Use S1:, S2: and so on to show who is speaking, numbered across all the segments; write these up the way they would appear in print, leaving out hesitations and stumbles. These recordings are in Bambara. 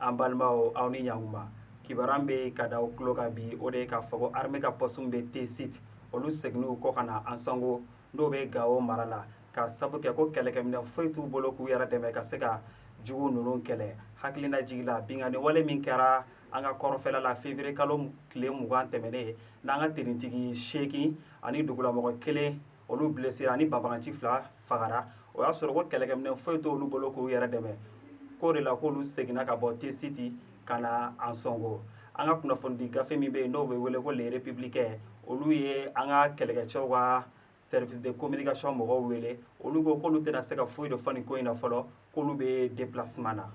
S1: an balimaw aw ni ɲankuma kibaran bɛ ka da aw tulo kan bi o de ye k'a fɔ ko armée ka postum bɛ T-Site olu seginn'u kɔ ka na Ansongo n'o bɛ Gao mara la ka sabu kɛ ko kɛlɛkɛminɛ foyi t'u bolo k'u yɛrɛ dɛmɛ ka se ka jugu ninnu kɛlɛ hakilina jigila binganni wale min kɛra an ka kɔrɔfɛla la février kalo tile 20 tɛmɛnen n'an ka tenitigi 8 ani dugulamɔgɔ 1 olu blessé ani banbagaci 2 fagara o y'a sɔrɔ ko kɛlɛkɛminɛ foyi t'olu bolo k'u yɛrɛ dɛmɛ k'o de la k'olu seginna ka bɔ T-Site ka na Ansongo an ka kunnafonidi gafe min bɛ yen n'o bɛ wele ko les républicains olu ye an ka kɛlɛkɛcɛw ka service de communication mɔgɔw wele olu ko k'olu tɛna se ka foyi de fɔ nin ko in na fɔlɔ k'olu bɛ déplacement na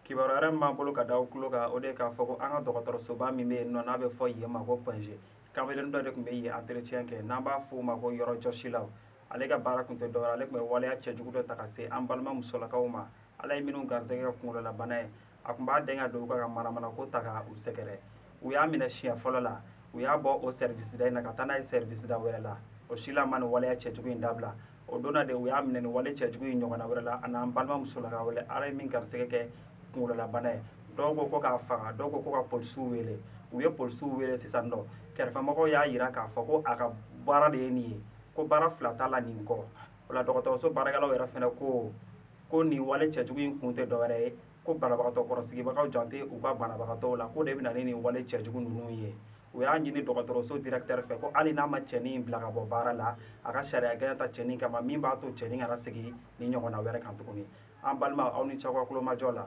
S1: kibaru wɛrɛ min b'an bolo ka da aw tulo kan o de ye k'a fɔ ko an ka dɔgɔtɔrɔsoba min bɛ yen nɔ n'a bɛ fɔ yen ma ko Point-G kamalen dɔ de tun bɛ yen entretien kɛ n'an b'a fɔ o ma ko yɔrɔjɔsilaw ale ka baara tun tɛ dɔwɛrɛ ale tun bɛ waleya cɛjugu dɔ ta ka se an balima musolakaw ma ala ye minnu garisɛgɛ kɛ kunkololabana ye a tun b'a denkɛ dɔw ka manamana ko ta ka u sɛgɛrɛ u y'a minɛ siɲɛ fɔlɔ la u y'a bɔ o service da in na ka taa n'a ye service da wɛrɛ la o si la ma nin waleya cɛjugu in dabila o donna de u y'a minɛ nin wale cɛjugu in ɲɔgɔnna wɛrɛ la a n'an balima musolaka wele ala ye min garisɛgɛ kɛ kunkololabana ye dɔw ko ko k'a faga dɔw ko ko ka polisiw wele u ye polisiw wele sisan nɔ kɛrɛfɛmɔgɔw y'a jira k'a fɔ ko a ka baara de ye nin ye ko baara fila t'a la nin kɔ o la dɔgɔtɔrɔso baarakɛlaw yɛrɛ fɛnɛ ko nin wale cɛjugu in kun tɛ dɔwɛrɛ ye ko banabagatɔ kɔrɔsigibagaw jante u ka banabagatɔw la ko de bɛ na ni nin wale cɛjugu ninnu ye u y'a ɲini dɔgɔtɔrɔso directeur fɛ ko hali n'a ma cɛnin bila ka bɔ baara la a ka sariya gɛlɛn ta cɛnin kama min b'a to cɛnin kana segin ni ɲɔgɔnna wɛrɛ kan tuguni an balima aw ni ce aw ka kulomajɔ la